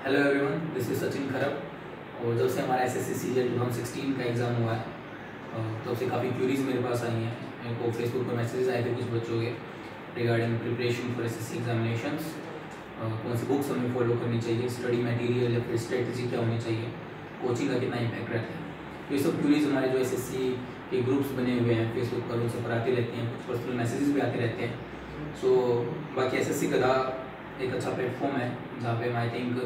Hello everyone, this is Sachin खरब। और जब से हमारा एसएससी सीजीएल 2016 का एग्ज़ाम हुआ है तब से काफ़ी क्यूरीज मेरे पास आई हैं। मेरे को फेसबुक पर मैसेजेस आए थे कुछ बच्चों के regarding preparation for SSC examinations. कौन सी बुक्स हमें फॉलो करनी चाहिए, स्टडी मटेरियल या फिर स्ट्रेटजी क्या होनी चाहिए, कोचिंग का कितना इम्पैक्ट रहता है। तो ये सब क्यूरीज हमारे जो एसएससी के ग्रुप्स बने हुए हैं फेसबुक पर, उनसे पर आती रहती हैं, कुछ पर्सनल मैसेजेस भी आते रहते हैं। सो बाकी एसएससी गधा एक अच्छा प्लेटफॉर्म है जहाँ पे आई थिंक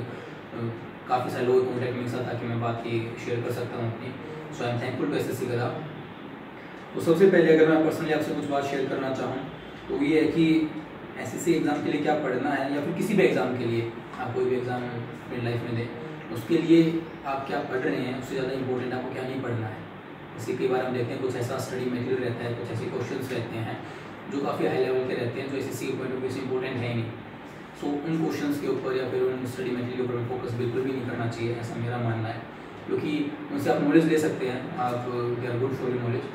काफ़ी सारे लोग कॉन्टैक्ट मिल सकता कि मैं बात की शेयर कर सकता हूँ अपनी। So I am thankful to SSC गधा। तो सबसे पहले अगर मैं पर्सनली आपसे कुछ बात शेयर करना चाहूँ तो ये है कि एसएससी एग्ज़ाम के लिए क्या पढ़ना है, या फिर किसी भी एग्ज़ाम के लिए आप कोई भी एग्ज़ाम अपनी लाइफ में दें, उसके लिए आप क्या पढ़ रहे हैं उससे ज़्यादा इंपॉर्टेंट आपको क्या नहीं पढ़ना है। इसी कई बार हम देखते हैं कुछ ऐसा स्टडी मटेरियल रहता है, कुछ ऐसे क्वेश्चंस रहते हैं जो काफ़ी हाई लेवल के रहते हैं, जो एसएससी के पॉइंट ऑफ व्यू से इंपॉर्टेंट है ही नहीं। सो उन क्वेश्चंस के ऊपर या फिर उन स्टडी मटेरियल के ऊपर फोकस बिल्कुल भी नहीं करना चाहिए, ऐसा मेरा मानना है। क्योंकि उनसे आप नॉलेज ले सकते हैं, आप they are good for your knowledge,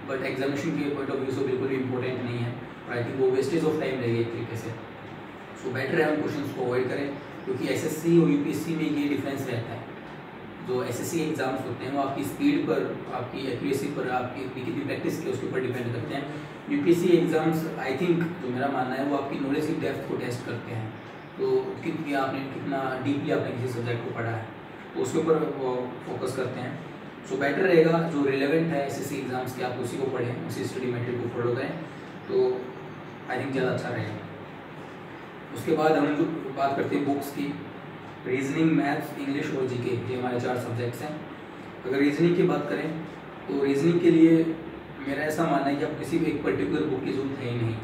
but examination के पॉइंट ऑफ व्यू से बिल्कुल भी इंपॉर्टेंट नहीं है। और आई थिंक वो वेस्टेज ऑफ टाइम रहेगी एक तरीके से। सो बेटर है हम क्वेश्चंस को अवॉइड करें, क्योंकि एसएससी और यूपीएससी में ये डिफरेंस रहता है। जो एसएससी एग्जाम्स होते हैं वो आपकी स्पीड पर, आपकी एक्यूरेसी पर, आपकी कितनी प्रैक्टिस की उसके ऊपर डिपेंड करते हैं। यूपीएससी एग्जाम्स आई थिंक, जो मेरा मानना है, वो आपकी नॉलेज की डेप्थ को टेस्ट करते हैं। तो कितना डीपली आपने किसी सब्जेक्ट को पढ़ा है, तो उसके ऊपर वो फोकस करते हैं। सो बेटर रहेगा जो रिलेवेंट है एसएससी एग्जाम्स के, आप उसी को पढ़ें, उसी स्टडी मटेरियल को फॉलो करें, तो आई थिंक ज़्यादा अच्छा रहेगा। उसके बाद हम जो बात करते हैं बुक्स की, रीजनिंग, मैथ्स, इंग्लिश और जीके, ये हमारे 4 सब्जेक्ट्स हैं। अगर रीजनिंग की बात करें तो रीजनिंग के लिए मेरा ऐसा मानना है कि आप किसी भी एक पर्टिकुलर बुक की जरूरत है ही नहीं।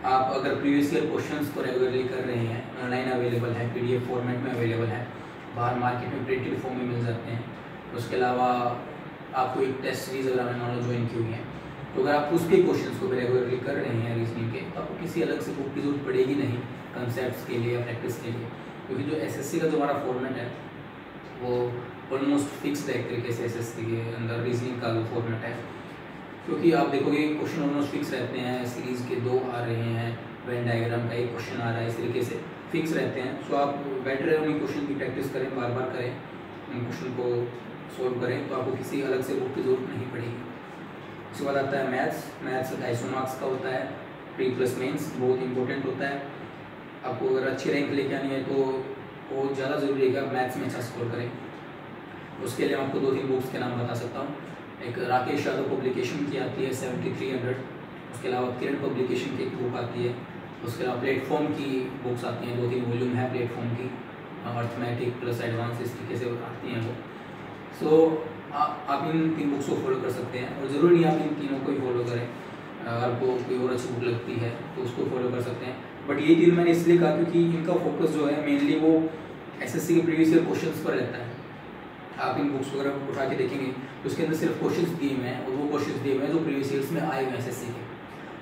आप अगर प्रीवियस ईयर क्वेश्चंस को रेगुलरली कर रहे हैं, ऑनलाइन अवेलेबल है, पीडीएफ फॉर्मेट में अवेलेबल है, बाहर मार्केट में प्रिंटेड फॉर्म में मिल जाते हैं। उसके अलावा आपको एक टेस्ट सीरीज अगर आपने मान लो ज्वाइन की हुई है, तो अगर आप उसके क्वेश्चंस को भी रेगुलरली कर रहे हैं रीजनिंग के, तो आपको किसी अलग से बुक की जरूरत पड़ेगी नहीं कंसेप्ट के लिए या प्रैक्टिस के लिए। क्योंकि जो एसएससी का जो हमारा फॉर्मेट है वो ऑलमोस्ट फिक्स्ड है एक तरीके से। एसएससी के अंदर रीजनिंग का जो फॉर्मेट है, क्योंकि आप देखोगे क्वेश्चन ऑलमोस्ट फिक्स रहते हैं, सीरीज़ के 2 आ रहे हैं, वेन डायग्राम का एक क्वेश्चन आ रहा है, इस तरीके से फिक्स रहते हैं। सो आप बेटर है उन्हीं क्वेश्चन की प्रैक्टिस करें, बार बार करें, उन क्वेश्चन को सोल्व करें, तो आपको किसी अलग से बुक की जरूरत नहीं पड़ेगी। उसके बाद आता है मैथ्स। मैथ्स 250 मार्क्स का होता है, प्री प्लस मेंस, बहुत इंपॉर्टेंट होता है। आपको अगर अच्छी रैंक लेके आनी है तो बहुत ज़्यादा ज़रूरी है कि आप मैथ्स में अच्छा स्कोर करें। उसके लिए मैं आपको 2-3 बुक्स के नाम बता सकता हूँ। एक राकेश यादव पब्लिकेशन की आती है 7300, उसके अलावा किरण पब्लिकेशन की एक बुक आती है, उसके अलावा प्लेटफॉर्म की बुक्स आती हैं, 2-3 वॉल्यूम है प्लेटफॉर्म की, अर्थमेटिक प्लस एडवांस, इस तरीके से आती हैं वो। सो आप इन 3 बुक्स को फॉलो कर सकते हैं, और ज़रूरी नहीं आप इन तीनों को ही फॉलो करें। आपको कोई और अच्छी बुक लगती है तो उसको फॉलो कर सकते हैं, बट ये 3 मैंने इसलिए कहा क्योंकि इनका फोकस जो है मेनली वो एसएससी के प्रीवियस ईयर क्वेश्चंस पर रहता है। आप इन बुक्स वगैरह उठा के देखेंगे तो उसके अंदर सिर्फ क्वेश्चंस दिए हुए हैं, और वो क्वेश्चंस दिए हुए हैं जो प्रीवियस ईयर्स में आए हुए हैं एसएससी के।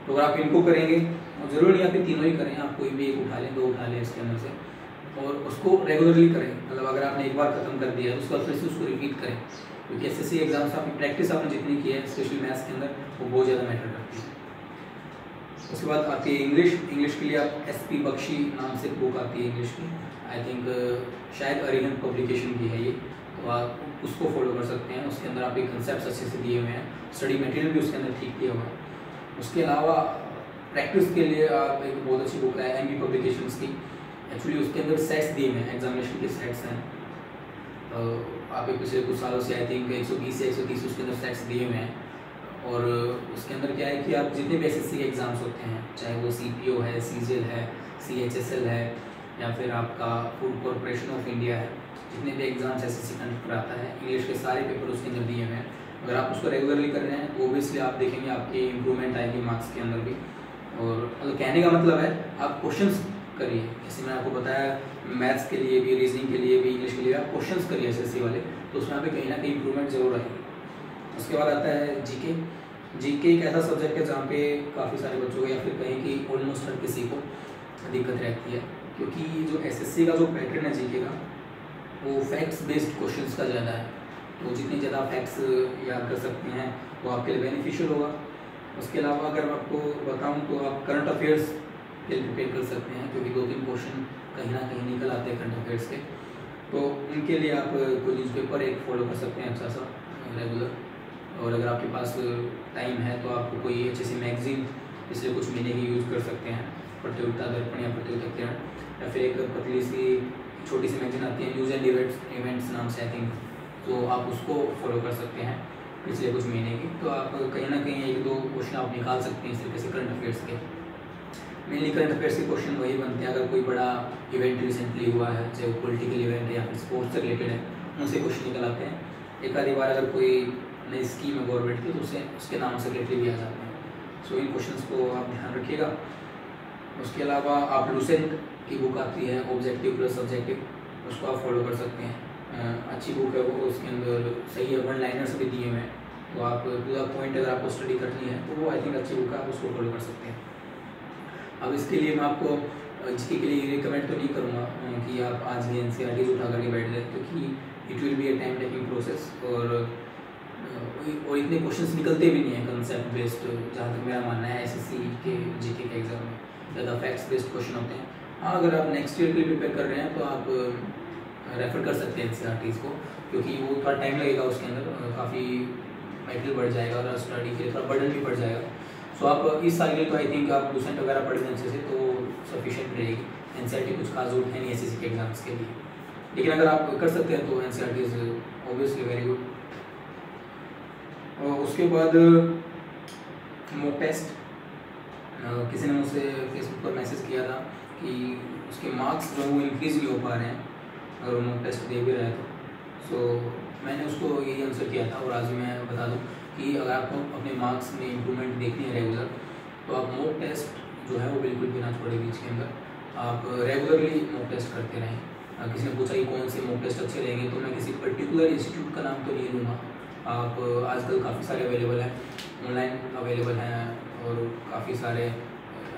तो अगर आप इनको करेंगे, और ज़रूरी नहीं आप ये तीनों ही करें, आप कोई भी एक उठा लें, 2 उठा लें इसके अंदर से, और उसको रेगुलरली करें। मतलब अगर आपने एक बार खत्म कर दिया तो उसके बाद फिर से उसको रिपीट करें, क्योंकि एसएससी एग्जाम्स आपकी प्रैक्टिस आपने जितनी की है, स्पेशली मैथ्स के अंदर, वो बहुत ज़्यादा मैटर करती है। उसके बाद आती है इंग्लिश। इंग्लिश के लिए आप एसपी बख्शी नाम से बुक आती है इंग्लिश की, आई थिंक शायद अरिहंत पब्लिकेशन की है ये, तो आप उसको फॉलो कर सकते हैं। उसके अंदर आपके कंसेप्ट अच्छे से दिए हुए हैं, स्टडी मटेरियल भी उसके अंदर ठीक किया हुआ है। उसके अलावा प्रैक्टिस के लिए आप एक बहुत अच्छी बुक है एमबी पब्लिकेशंस की। एक्चुअली उसके अंदर सेट्स दिए हुए हैं, एग्जामिनेशन के सेट्स हैं। आप पिछले कुछ सालों से आई थिंक 120 से 130 उसके अंदर सेट्स दिए हुए हैं। और उसके अंदर क्या है कि आप जितने भी एसएससी के एग्ज़ाम्स होते हैं, चाहे वो सीपीओ है, सीजीएल है, सीएचएसएल है, या फिर आपका फूड कॉर्पोरेशन ऑफ इंडिया है, जितने भी एग्जाम्स एसएससी कंडक्ट कराता है, इंग्लिश के सारे पेपर उसके अंदर दिए हुए हैं। अगर आप उसको रेगुलरली कर रहे हैं तो ओबियसली आप देखेंगे आपकी इंप्रूवमेंट आएगी मार्क्स के अंदर भी। और मतलब कहने का मतलब है आप क्वेश्चंस करिए, जैसे मैंने आपको बताया मैथ्स के लिए भी, रीजनिंग के लिए भी, इंग्लिश के लिए आप क्वेश्चंस करिए एसएससी वाले, तो उसमें आप कहीं ना कहीं इंप्रूवमेंट जरूर आएगी। उसके बाद आता है जीके। जीके एक ऐसा सब्जेक्ट है जहाँ पे काफ़ी सारे बच्चों को, या फिर कहीं कि ऑलमोस्ट हर किसी को दिक्कत रहती है, क्योंकि जो एसएससी का जो पैटर्न है जीके का, वो फैक्ट्स बेस्ड क्वेश्चंस का ज़्यादा है। तो जितनी ज़्यादा फैक्ट्स याद कर सकते हैं वो आपके लिए बेनिफिशियल होगा। उसके अलावा अगर मैं आपको बताऊँ तो आप करंट अफेयर्स के लिए प्रिपेयर कर सकते हैं, क्योंकि 2-3 क्वेश्चन कहीं ना कहीं निकल आते हैं करंट अफेयर्स के। तो उनके लिए आप कोई न्यूज़पेपर एक फॉलो कर सकते हैं अच्छा सा रेगुलर, और अगर आपके पास टाइम है तो आप कोई अच्छी सी मैगजीन पिछले कुछ महीने की यूज़ कर सकते हैं, प्रतियोगिता दर्पण या प्रतियोगिता किरण, या फिर एक पतली सी छोटी सी मैगजीन आती है न्यूज़ एंड इवेंट्स नाम से आई थिंक, तो आप उसको फॉलो कर सकते हैं पिछले कुछ महीने की। तो आप कहीं ना कहीं एक दो क्वेश्चन आप निकाल सकते हैं इस तरीके से करंट अफेयर्स के। मेनली करंट अफेयर्स के क्वेश्चन वही बनते हैं अगर कोई बड़ा इवेंट रिसेंटली हुआ है, चाहे वो पॉलिटिकल इवेंट है या फिर स्पोर्ट्स से रिलेटेड है, उनसे क्वेश्चन निकल आते हैं। एक आधी बार अगर कोई नई स्कीम है गवर्नमेंट की तो उसे उसके नाम से रिलेटेड भी आ जाते हैं। सो इन क्वेश्चंस को आप ध्यान रखिएगा। उसके अलावा आप लूसेंट की बुक आती है ऑब्जेक्टिव प्लस सब्जेक्टिव, उसको आप फॉलो कर सकते हैं। अच्छी बुक है वो, उसके अंदर सही है, वन लाइनर्स भी दिए हुए हैं, तो आप पूरा पॉइंट अगर आपको स्टडी करनी है तो वो आई थिंक अच्छी बुक है, आप उसको फॉलो कर सकते हैं। अब इसके लिए मैं आपको जिसके के लिए रिकमेंड तो नहीं करूँगा कि आप आज भी NCERT उठा करके बैठ जाए, क्योंकि it will be A time taking process, और इतने क्वेश्चंस निकलते भी नहीं है कंसेप्ट बेस्ड, जहाँ तक मेरा मानना है। SSC के GK के एग्जाम में ज़्यादा फैक्ट्स बेस्ड क्वेश्चन होते हैं। हाँ, अगर आप नेक्स्ट ईयर के लिए प्रिपेयर कर रहे हैं तो आप रेफ़र कर सकते हैं NCERTs को, क्योंकि वो थोड़ा टाइम लगेगा, उसके अंदर काफ़ी मेटेरियल बढ़ जाएगा और स्टडी के लिए थोड़ा बर्डन भी बढ़ जाएगा। सो आप इस साल के लिए तो आई थिंक आप लूसेंट वगैरह पढ़ लें अच्छे से तो सफिशिएंट रहेगी। NCERT कुछ खास जरूरत है नहीं SSC के एग्जाम्स के लिए, लेकिन अगर आप कर सकते हैं तो NCERT is obviously very good. और उसके बाद मॉक टेस्ट, किसी ने मुझसे फेसबुक पर मैसेज किया था कि उसके मार्क्स जो वो इंक्रीज़ नहीं हो पा रहे हैं अगर वो मॉक टेस्ट दे भी रहा है तो। सो मैंने उसको यही आंसर किया था, और आज मैं बता दूं कि अगर आपको अपने मार्क्स में इम्प्रूवमेंट देखनी है रेगुलर, तो आप मॉक टेस्ट जो है वो बिल्कुल भी ना छोड़े बीच के अंदर। आप रेगुलरली मॉक टेस्ट करते रहें। किसी ने पूछा कि कौन से मॉक टेस्ट अच्छे रहेंगे, तो मैं किसी पर्टिकुलर इंस्टीट्यूट का नाम तो नहीं लूँगा। आप आजकल काफ़ी सारे अवेलेबल हैं, ऑनलाइन अवेलेबल हैं, और काफ़ी सारे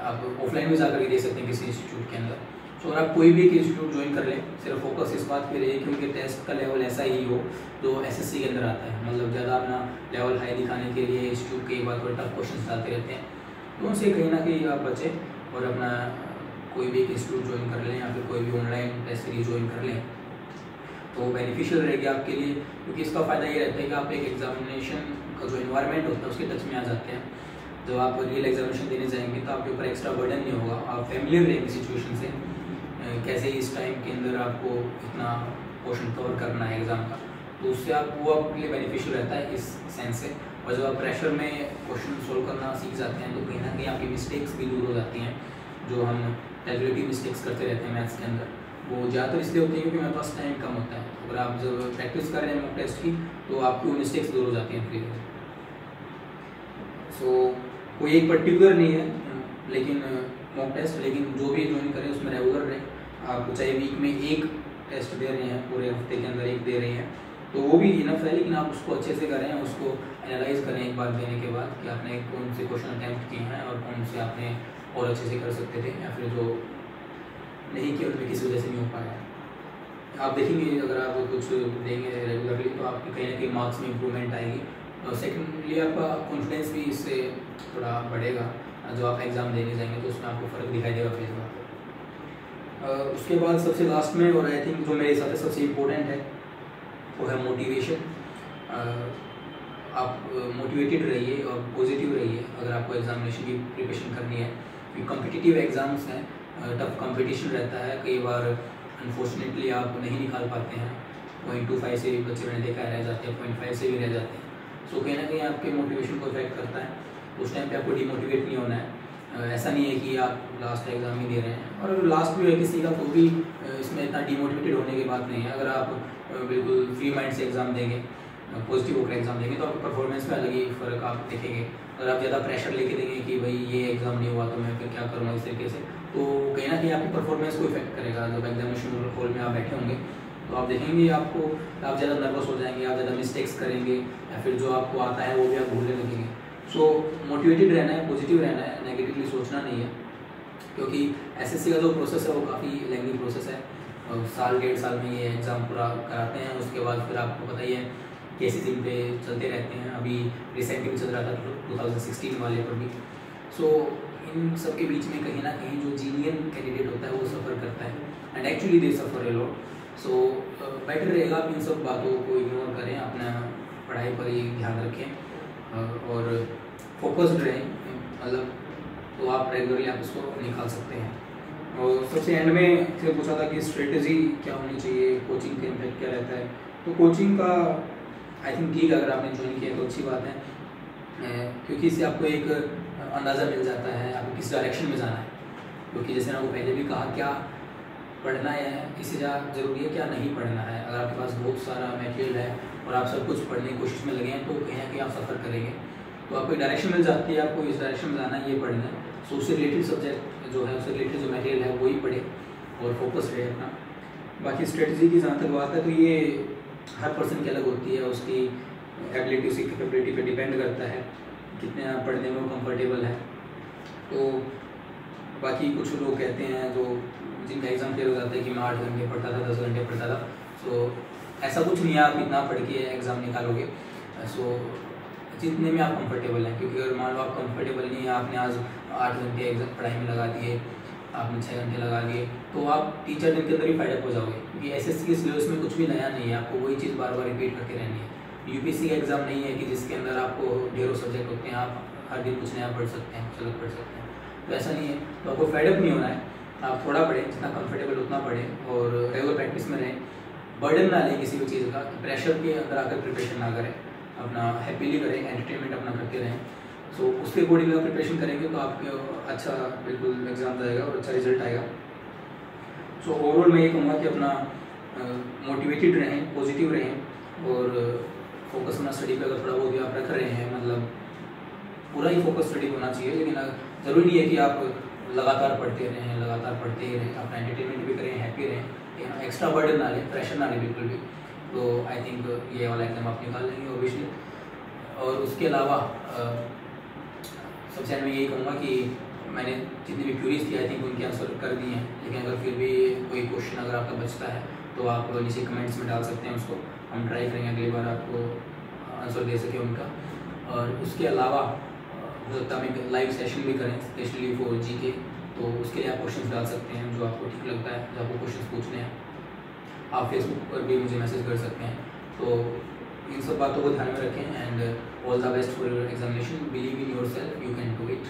आप ऑफलाइन भी जाकर के दे सकते हैं किसी इंस्टीट्यूट के अंदर। सो अगर आप कोई भी एक इंस्टीट्यूट ज्वाइन कर लें, सिर्फ फोकस इस बात पे रहे कि उनके टेस्ट का लेवल ऐसा ही हो जो SSC के अंदर आता है, मतलब ज़्यादा अपना लेवल हाई दिखाने के लिए इंस्टीट्यूट कई बार थोड़े टफ क्वेश्चन डालते रहते हैं, तो उनसे कहीं ना कहीं आप बचें और अपना कोई भी एक इंस्टीट्यूट ज्वाइन कर लें या फिर कोई भी ऑनलाइन टेस्ट सीरीज ज्वाइन कर लें, तो बेनिफिशियल रहेगी आपके लिए। क्योंकि इसका फ़ायदा ये रहता है कि आप एक एग्जामिनेशन का जो इन्वायरमेंट होता है उसके टच में आ जाते हैं। जब आप रियल एग्जामिनेशन देने जाएंगे तो आपके ऊपर एक्स्ट्रा बर्डन नहीं होगा, आप फैमिलियर रहेंगे सिचुएशन से, कैसे इस टाइम के अंदर आपको इतना पोर्शन कवर करना है एग्ज़ाम का, तो उससे आप वो आपके लिए बेनिफिशियल रहता है इस सेंस से। और जब आप प्रेशर में क्वेश्चन सोल्व करना सीख जाते हैं तो कहीं ना कहीं आपकी मिस्टेक्स भी दूर हो जाती हैं, जो हम कैलकुलेटिव मिस्टेक्स करते रहते हैं मैथ्स के अंदर, वो ज़्यादातर इसलिए होती है क्योंकि हमारे पास टाइम कम होता है। अगर आप जब प्रैक्टिस कर रहे हैं मॉक टेस्ट की तो आपकी वो मिस्टेक्स दूर हो जाती हैं फ्री। सो कोई एक पर्टिकुलर नहीं है लेकिन मॉक टेस्ट, लेकिन जो भी ज्वाइन करें उसमें रेगुलर रहे। आप चाहे वीक में एक टेस्ट दे रहे हैं, पूरे हफ्ते के अंदर एक दे रहे हैं, तो वो भी इनफ है, लेकिन आप उसको अच्छे से करें, उसको एनालाइज करें एक बार देने के बाद कि आपने कौन से क्वेश्चन अटैम्प्ट किए हैं और कौन से आपने और अच्छे से कर सकते थे, या फिर जो नहीं किए उनमें किसी वजह से नहीं हो पाया। आप देखेंगे अगर आप कुछ देंगे रेगुलरली तो आपकी कहीं ना कहीं मार्क्स में इम्प्रूवमेंट आएगी, और सेकेंडली आपका कॉन्फिडेंस भी इससे थोड़ा बढ़ेगा। जो आप एग्ज़ाम देने जाएंगे तो उसमें आपको फ़र्क दिखाई देगा फेस बात। उसके बाद सबसे लास्ट में, और आई थिंक जो मेरे हिसाब से सबसे इम्पोर्टेंट है, वो है मोटिवेशन। आप मोटिवेटेड रहिए और पॉजिटिव रहिए अगर आपको एग्जामिनेशन की प्रिपरेशन करनी है, क्योंकि कॉम्पिटिटिव एग्ज़ाम्स हैं, टफ कंपटीशन रहता है, कई बार अनफॉर्चुनेटली आप नहीं निकाल पाते हैं। 0.25 से भी बच्चे मैंने देखा रह जाते हैं, 0.5 से भी रह जाते हैं। सो कहीं ना कहीं आपके मोटिवेशन को इफेक्ट करता है, उस टाइम पे आपको डिमोटिवेट नहीं होना है। ऐसा नहीं है कि आप लास्ट एग्ज़ाम ही दे रहे हैं, और अगर लास्ट भी है किसी का तो भी इसमें इतना डिमोटिवेटेड होने की बात नहीं है। अगर आप बिल्कुल फ्री माइंड से एग्ज़ाम देंगे, पॉजिटिव होकर एग्ज़ाम देंगे, तो आपकी परफॉर्मेंस में अलग ही फ़र्क आप देखेंगे। अगर आप ज़्यादा प्रेशर लेके देंगे कि भाई ये एग्ज़ाम नहीं हुआ तो मैं फिर क्या करूँगा इस तरीके से, तो कहीं ना कहीं आपकी परफॉर्मेंस को इफेक्ट करेगा। जब एग्जामिनेशन हॉल में आप बैठे होंगे तो आप देखेंगे आपको, आप ज़्यादा नर्वस हो जाएंगे, आप ज़्यादा मिस्टेक्स करेंगे, या फिर जो आपको आता है वो भी आप भूलने लगेंगे। सो मोटिवेटेड रहना है, पॉजिटिव रहना है, नेगेटिवली सोचना नहीं है, क्योंकि SSC का जो प्रोसेस है वो काफ़ी लेंथी प्रोसेस है, और साल 1.5 साल में ये एग्ज़ाम पूरा कराते हैं। उसके बाद फिर आपको पता ही है केसेस इन पे चलते रहते हैं। अभी रिसेंटली भी चल रहा था 2016 वाले पर भी। सो इन सब के बीच में कहीं ना कहीं जो जीनियर कैंडिडेट होता है वो सफ़र करता है, and actually they suffer a lot. So better रहेगा आप इन सब बातों को इग्नोर करें, अपना पढ़ाई पर ही ध्यान रखें और फोकस्ड रहें, मतलब तो आप रेगुलरली आप इसको निकाल सकते हैं। और सबसे एंड में फिर पूछा था कि स्ट्रेटजी क्या होनी चाहिए, कोचिंग का इम्पैक्ट क्या रहता है। तो कोचिंग का आई थिंक ठीक है, अगर आपने ज्वाइन किया तो अच्छी बात है, क्योंकि इससे आपको एक अंदाज़ा मिल जाता है आपको किस डायरेक्शन में जाना है। क्योंकि जैसे मैंने पहले भी कहा, क्या पढ़ना है इससे ज़्यादा ज़रूरी है क्या नहीं पढ़ना है। अगर आपके पास बहुत सारा मटेरियल है और आप सब कुछ पढ़ने की कोशिश में लगे हैं तो कहीं ना कहीं आप सफ़र करेंगे। तो आपको एक डायरेक्शन मिल जाती है, आपको इस डायरेक्शन में जाना है, ये पढ़ना है। सो उससे रिलेटेड सब्जेक्ट जो है, उससे रिलेटेड जो मटेरियल है वही पढ़े और फोकस रहे अपना। बाकी स्ट्रेटजी की जहाँ तक बात है तो ये हर पर्सन की अलग होती है, उसकी एबिलिटी, उसकी कैपेबिलिटी पे डिपेंड करता है कितने आप पढ़ने में कंफर्टेबल है। तो बाकी कुछ लोग कहते हैं जो जिनका एग्ज़ाम क्लियर हो जाता है कि मैं 8 घंटे पढ़ता था, 10 घंटे पढ़ता था। सो ऐसा कुछ नहीं है, आप इतना पढ़ के एग्ज़ाम निकालोगे। सो जितने में आप कंफर्टेबल हैं, क्योंकि अगर मान लो आप कंफर्टेबल नहीं है, आपने आज 8 घंटे एग्जाम पढ़ाई में लगा दिए, आपने 6 घंटे लगा दिए, तो आप 3-4 दिन के अंदर ही फायदा हो जाओगे। क्योंकि एसएससी के सिलेबस में कुछ भी नया नहीं है, आपको वही चीज़ बार बार रिपीट करके रहनी है। यूपीएससी का एग्ज़ाम नहीं है कि जिसके अंदर आपको ढेरों सब्जेक्ट होते हैं, आप हर दिन कुछ नया पढ़ सकते हैं, कुछ अलग पढ़ सकते हैं। तो ऐसा नहीं है, तो आपको फायदा नहीं होना है। आप थोड़ा पढ़ें, जितना कंफर्टेबल उतना पढ़ें और रेगुलर प्रैक्टिस में रहें। बर्डन ना लें किसी भी चीज़ का, प्रेशर के अंदर आकर प्रिपरेशन ना करें, अपना हैप्पीली करें, एंटरटेनमेंट अपना करते रहें। सो उसके अकॉर्डिंग अगर प्रिपरेशन करेंगे तो आपके अच्छा बिल्कुल एग्ज़ाम जाएगा और अच्छा रिजल्ट आएगा। सो ओवरऑल मैं ये कहूँगा कि अपना मोटिवेटेड रहें, पॉजिटिव रहें और फोकस अपना स्टडी पे अगर थोड़ा बहुत भी आप रख रहे हैं, मतलब पूरा ही फोकस स्टडी होना चाहिए। लेकिन ज़रूरी नहीं है कि आप लगातार पढ़ते रहें, लगातार पढ़ते ही रहें, अपना एंटरटेनमेंट भी करें, हैप्पी रहें, एक्स्ट्रा बर्डन ना लें, प्रेशर ना लें बिल्कुल भी। तो आई थिंक ये वाला एग्जाम आप निकाल लेंगे ऑब्वियसली। और उसके अलावा सबसे मैं यही कहूँगा कि मैंने जितनी भी क्यूरीज थी आई थिंक उनके आंसर कर दिए हैं। लेकिन अगर फिर भी कोई क्वेश्चन अगर आपका बचता है तो आप नीचे कमेंट्स में डाल सकते हैं, उसको हम ट्राई करेंगे अगली बार आपको आंसर दे सकें उनका। और उसके अलावा हो सकता है हम लाइव सेशन भी करें स्पेशली फॉर जीके, तो उसके लिए आप क्वेश्चन डाल सकते हैं जो आपको ठीक लगता है, जो आपको क्वेश्चन पूछने हैं। आप फेसबुक पर भी मुझे मैसेज कर सकते हैं। तो इन सब बातों को ध्यान में रखें and all the best for your examination. Believe in your self, you can do it.